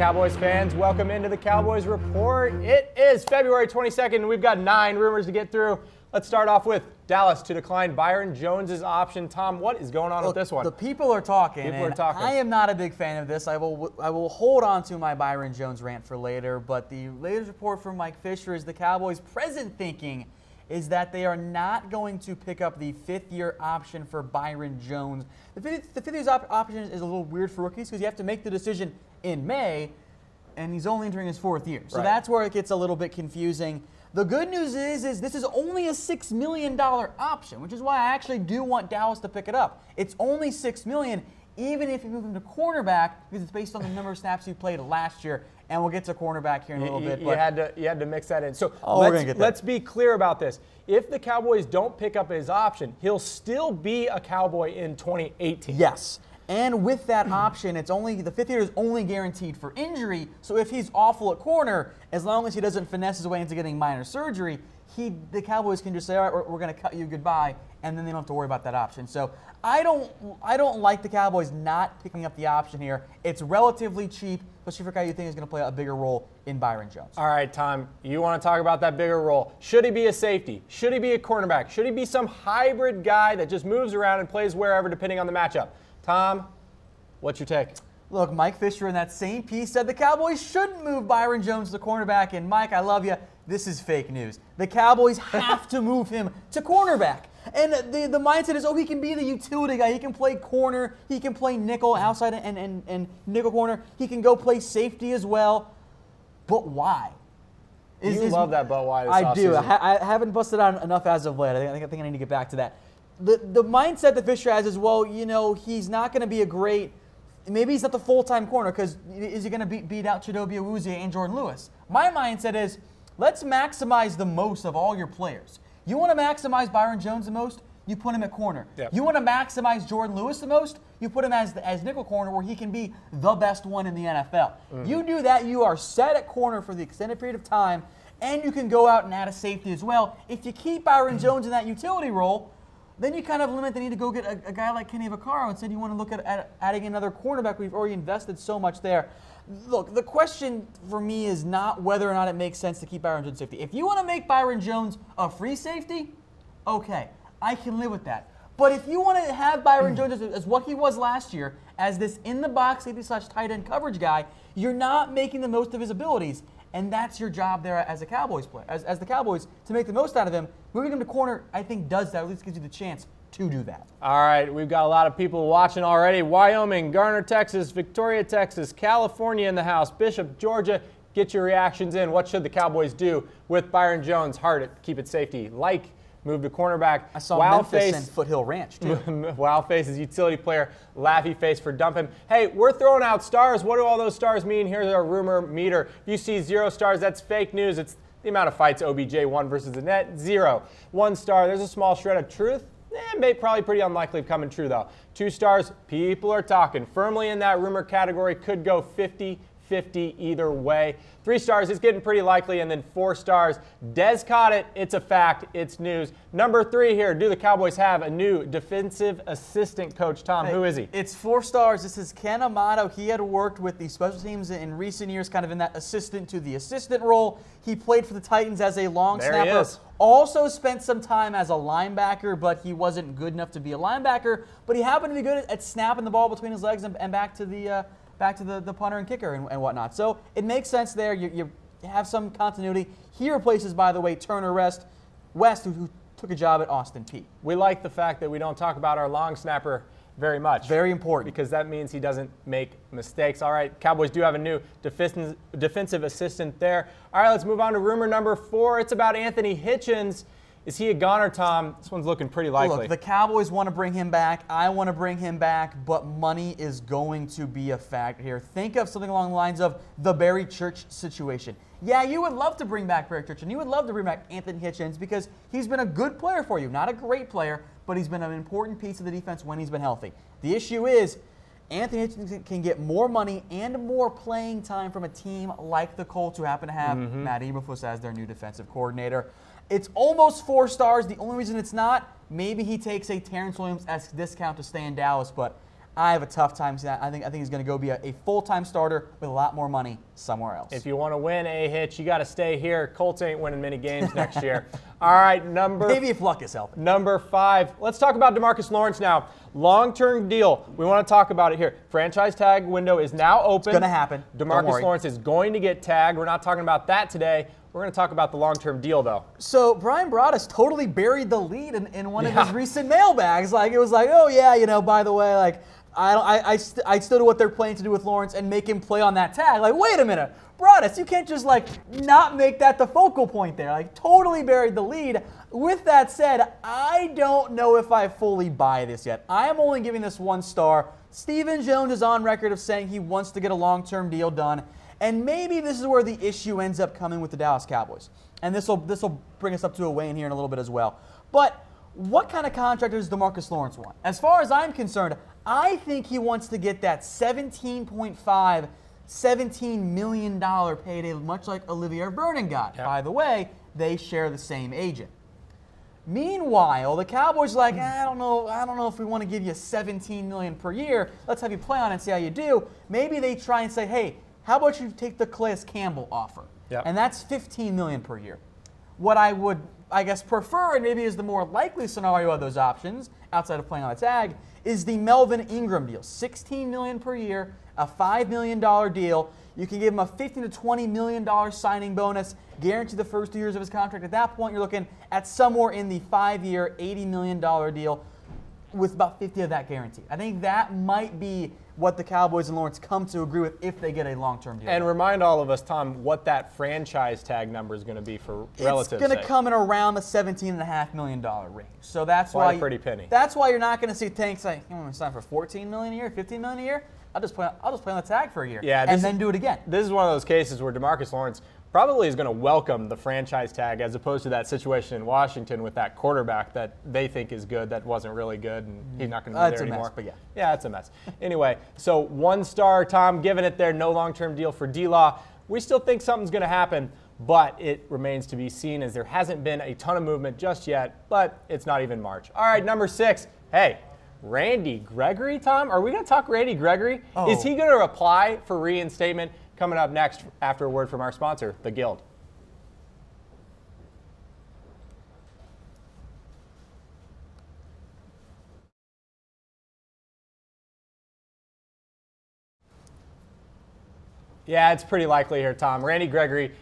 Cowboys fans, welcome into the Cowboys Report. It is February 22nd, and we've got 9 rumors to get through. Let's start off with Dallas to decline Byron Jones' option. Tom, what is going on with this one? The people are talking. I am not a big fan of this. I will hold on to my Byron Jones rant for later, but the latest report from Mike Fisher is the Cowboys' present thinking is that they are not going to pick up the 5th-year option for Byron Jones. The 5th-year option is a little weird for rookies because you have to make the decision in May, and he's only entering his 4th year. So that's where it gets a little bit confusing. The good news is this is only a $6 million option, which is why I actually do want Dallas to pick it up. It's only $6 million, even if you move him to cornerback, because it's based on the number of snaps he played last year. And we'll get to cornerback here in a little bit. You had to mix that in. So let's be clear about this. If the Cowboys don't pick up his option, he'll still be a Cowboy in 2018. Yes. And with that option, it's only the 5th year is only guaranteed for injury. So if he's awful at corner, as long as he doesn't finesse his way into getting minor surgery, the Cowboys can just say, all right, we're going to cut you goodbye, and then they don't have to worry about that option. So I don't like the Cowboys not picking up the option here. It's relatively cheap, especially for a guy you think is going to play a bigger role in Byron Jones. All right, Tom, you want to talk about that bigger role. Should he be a safety? Should he be a cornerback? Should he be some hybrid guy that just moves around and plays wherever depending on the matchup? Tom, what's your take? Look, Mike Fisher in that same piece said the Cowboys shouldn't move Byron Jones to cornerback. And Mike, I love you. This is fake news. The Cowboys have to move him to cornerback. And the mindset is, oh, he can be the utility guy. He can play corner. He can play nickel outside and nickel corner. He can go play safety as well. But why? You love that but why this I do. offseason. I haven't busted out enough as of late. I think I need to get back to that. The mindset that Fisher has is, well, you know, he's not going to be a great – maybe he's not the full-time corner because is he going to beat out Chidobe Awuzie and Jordan Lewis? My mindset is let's maximize the most of all your players. You want to maximize Byron Jones the most? You put him at corner. Yep. You want to maximize Jordan Lewis the most? You put him as nickel corner where he can be the best one in the NFL. Mm-hmm. You do that, you are set at corner for the extended period of time, and you can go out and add a safety as well. If you keep Byron Jones in that utility role, then you kind of limit the need to go get a guy like Kenny Vaccaro. Instead, you want to look at adding another cornerback. We've already invested so much there. Look, the question for me is not whether or not it makes sense to keep Byron Jones safety. If you want to make Byron Jones a free safety, okay, I can live with that. But if you want to have Byron Jones as what he was last year, as this in-the-box safety / tight end coverage guy, you're not making the most of his abilities. And that's your job there as a Cowboys player, as the Cowboys, to make the most out of him. Moving him to corner, I think, does that, or at least gives you the chance to do that. All right, we've got a lot of people watching already. Wyoming, Garner, Texas, Victoria, Texas, California in the house, Bishop, Georgia. Get your reactions in. What should the Cowboys do with Byron Jones? Hard at keep it safety. Like, move to cornerback. I saw Memphis and Foothill Ranch, too. Wow face is utility player. Laughy face for dump him. Hey, we're throwing out stars. What do all those stars mean? Here's our rumor meter. If you see 0 stars, that's fake news. It's the amount of fights OBJ won versus the net. 0. 1 star, there's a small shred of truth. Probably pretty unlikely coming true, though. 2 stars, people are talking. Firmly in that rumor category, could go 50-50 either way. 3 stars is getting pretty likely, and then 4 stars. Dez caught it. It's a fact. It's news. Number 3 here. Do the Cowboys have a new defensive assistant coach? Tom, who is he? It's 4 stars. This is Ken Amato. He had worked with the special teams in recent years, kind of in that assistant to the assistant role. He played for the Titans as a long snapper. He is. Also spent some time as a linebacker, but he wasn't good enough to be a linebacker. But he happened to be good at snapping the ball between his legs and back to the punter and kicker and whatnot. So it makes sense there. You have some continuity. He replaces, by the way, Turner West, who took a job at Austin Peay. We like the fact that we don't talk about our long snapper very much. Very important. Because that means he doesn't make mistakes. All right, Cowboys do have a new defensive assistant there. All right, let's move on to rumor number 4. It's about Anthony Hitchens. Is he a goner, Tom? This one's looking pretty likely. Look, the Cowboys want to bring him back. I want to bring him back, but money is going to be a factor here. Think of something along the lines of the Barry Church situation. Yeah, you would love to bring back Barry Church, and you would love to bring back Anthony Hitchens because he's been a good player for you. Not a great player, but he's been an important piece of the defense when he's been healthy. The issue is Anthony Hitchens can get more money and more playing time from a team like the Colts, who happen to have Matt Eberflus as their new defensive coordinator. It's almost 4 stars. The only reason it's not, maybe he takes a Terrence Williams-esque discount to stay in Dallas, but I have a tough time seeing that. I think he's going to go be a full-time starter with a lot more money somewhere else. If you want to win, Hitch, you got to stay here. Colts ain't winning many games next year. All right, maybe if luck is helping. Number 5. Let's talk about DeMarcus Lawrence now. Long-term deal. We want to talk about it here. Franchise tag window is now open. It's going to happen. DeMarcus Lawrence is going to get tagged. We're not talking about that today. We're going to talk about the long-term deal, though. So Brian Broaddus totally buried the lead in one of his recent mailbags. Like, it was like, oh yeah, by the way, like, I still do what they're planning to do with Lawrence and make him play on that tag. Like, wait a minute, Broaddus, you can't just like not make that the focal point there. Like, totally buried the lead. With that said, I don't know if I fully buy this yet. I am only giving this 1 star. Stephen Jones is on record of saying he wants to get a long-term deal done, and maybe this is where the issue ends up coming with the Dallas Cowboys. And this will bring us up to a Wayne here in a little bit as well. But what kind of contract does DeMarcus Lawrence want? As far as I'm concerned, I think he wants to get that $17 million payday, much like Olivier Vernon got. Yep. By the way, they share the same agent. Meanwhile, the Cowboys are like, I don't know if we want to give you $17 million per year. Let's have you play on it and see how you do. Maybe they try and say, hey, how about you take the Calais Campbell offer? Yep. And that's $15 million per year. What I would, I guess, prefer, and maybe is the more likely scenario of those options, outside of playing on the tag, is the Melvin Ingram deal. $16 million per year, a $5 million deal. You can give him a $15 to $20 million signing bonus, guarantee the first 2 years of his contract. At that point, you're looking at somewhere in the 5-year, $80 million deal with about 50 of that guaranteed. I think that might be what the Cowboys and Lawrence come to agree with if they get a long-term deal. And remind all of us, Tom, what that franchise tag number is going to be for relative sake. It's going to come in around the $17.5 million range. So that's why a pretty penny. That's why you're not going to see Tank say, "You want to sign for $14 million a year, $15 million a year? I'll just play on the tag for a year, and then do it again." This is one of those cases where DeMarcus Lawrence probably is going to welcome the franchise tag as opposed to that situation in Washington with that quarterback that they think is good that wasn't really good, and he's not going to be there anymore. Mess, but yeah. Yeah, it's a mess. Anyway, so 1 star, Tom, giving it there, no long-term deal for D-Law. We still think something's going to happen, but it remains to be seen as there hasn't been a ton of movement just yet, but it's not even March. All right, number 6. Hey, Randy Gregory, Tom? Are we going to talk Randy Gregory? Oh. Is he going to apply for reinstatement? Coming up next after a word from our sponsor, The Guild. Yeah, it's pretty likely here, Tom. Randy Gregory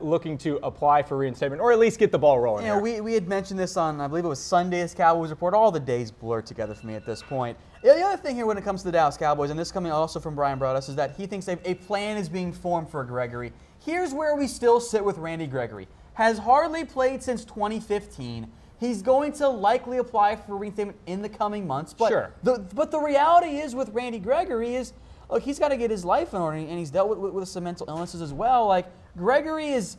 looking to apply for reinstatement, or at least get the ball rolling. You know, we had mentioned this on, I believe it was Sunday's Cowboys Report. All the days blur together for me at this point. The other thing here when it comes to the Dallas Cowboys, and this coming also from Brian Broaddus, is that he thinks a plan is being formed for Gregory. Here's where we still sit with Randy Gregory. Has hardly played since 2015. He's going to likely apply for reinstatement in the coming months. But sure. But the reality is with Randy Gregory is, look, he's got to get his life in order, and he's dealt with some mental illnesses as well. Like, Gregory is,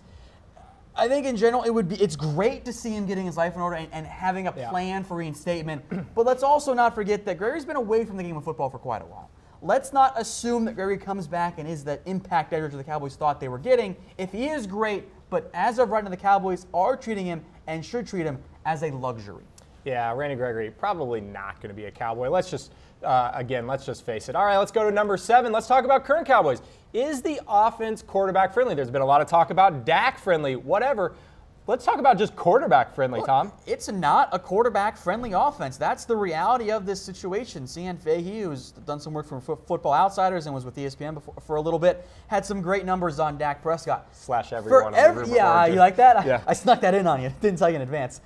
I think in general, it's great to see him getting his life in order and having a plan for reinstatement. But let's also not forget that Gregory's been away from the game of football for quite a while. Let's not assume that Gregory comes back and is the impact editor the Cowboys thought they were getting. If he is great, but as of right now, the Cowboys are treating him and should treat him as a luxury. Yeah, Randy Gregory probably not going to be a Cowboy. Let's just, again, let's just face it. All right, let's go to number 7. Let's talk about current Cowboys. Is the offense quarterback friendly? There's been a lot of talk about Dak friendly, whatever. Let's talk about just quarterback friendly, Tom. It's not a quarterback friendly offense. That's the reality of this situation. Cian Fahey, who's done some work for Football Outsiders and was with ESPN for a little bit, had some great numbers on Dak Prescott. Slash everyone on the rumor. Yeah, you like that? Yeah. I snuck that in on you. Didn't tell you in advance.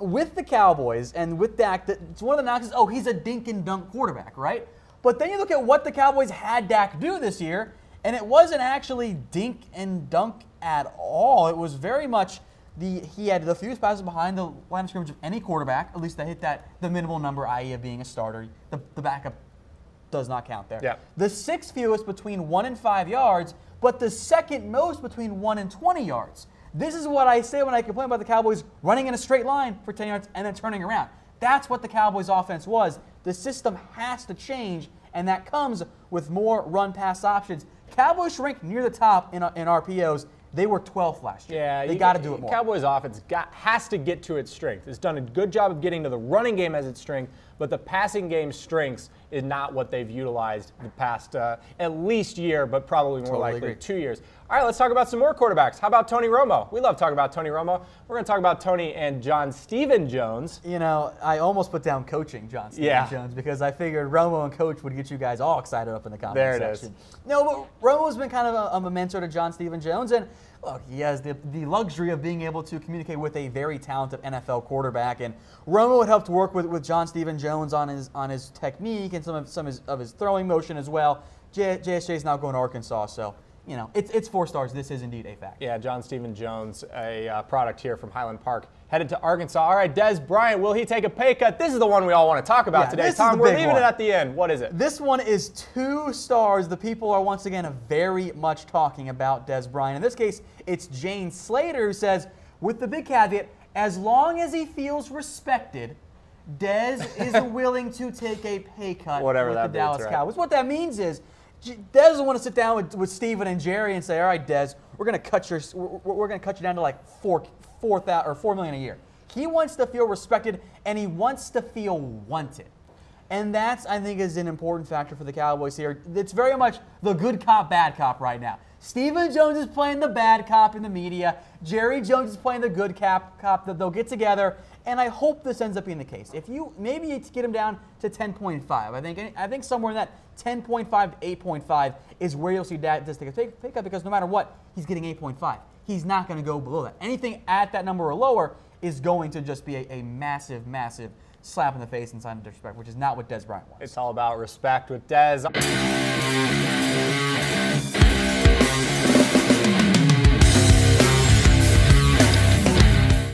With the Cowboys and with Dak, it's one of the knocks is, oh, he's a dink and dunk quarterback, right? But then you look at what the Cowboys had Dak do this year, and it wasn't actually dink and dunk at all. It was very much he had the fewest passes behind the line of scrimmage of any quarterback, at least that hit the minimal number, i.e. of being a starter. The backup does not count there. Yeah. The 6th fewest between 1 and 5 yards, but the 2nd most between 1 and 20 yards. This is what I say when I complain about the Cowboys running in a straight line for 10 yards and then turning around. That's what the Cowboys offense was. The system has to change, and that comes with more run-pass options. Cowboys rank near the top in RPOs. They were 12th last year. Yeah, they got to do it more. Cowboys offense has to get to its strength. It's done a good job of getting to the running game as its strength, but the passing game strengths is not what they've utilized the past at least year, but probably more likely 2 years. All right, let's talk about some more quarterbacks. How about Tony Romo? We love talking about Tony Romo. We're going to talk about Tony and John Stephen Jones. You know, I almost put down coaching John Stephen Jones because I figured Romo and coach would get you guys all excited up in the comment section. No, but Romo's been kind of a mentor to John Stephen Jones, and look, he has the luxury of being able to communicate with a very talented NFL quarterback, and Romo had helped work with John Stephen Jones on his technique and some of his throwing motion as well. JSJ is now going to Arkansas, so you know it's 4 stars. This is indeed a fact. Yeah, John Stephen Jones, a product here from Highland Park, headed to Arkansas. All right, Dez Bryant, will he take a pay cut? This is the one we all want to talk about today. Tom, we're leaving it at the end. What is it? This one is 2 stars. The people are once again very much talking about Dez Bryant. In this case, it's Jane Slater who says, with the big caveat, as long as he feels respected, Dez is willing to take a pay cut with the Dallas Cowboys. What that means is Dez doesn't want to sit down with Steven and Jerry and say, all right, Dez, we're going to cut you down to like $4 million a year. He wants to feel respected, and he wants to feel wanted. And that's, I think, is an important factor for the Cowboys here. It's very much the good cop, bad cop right now. Stephen Jones is playing the bad cop in the media. Jerry Jones is playing the good cop that they'll get together. And I hope this ends up being the case. If you maybe get him down to 10.5, I think somewhere in that 10.5 to 8.5 is where you'll see Dez take a pay cut, because no matter what, he's getting 8.5. He's not going to go below that. Anything at that number or lower is going to just be a massive, massive slap in the face and sign of disrespect, which is not what Dez Bryant wants. It's all about respect with Dez.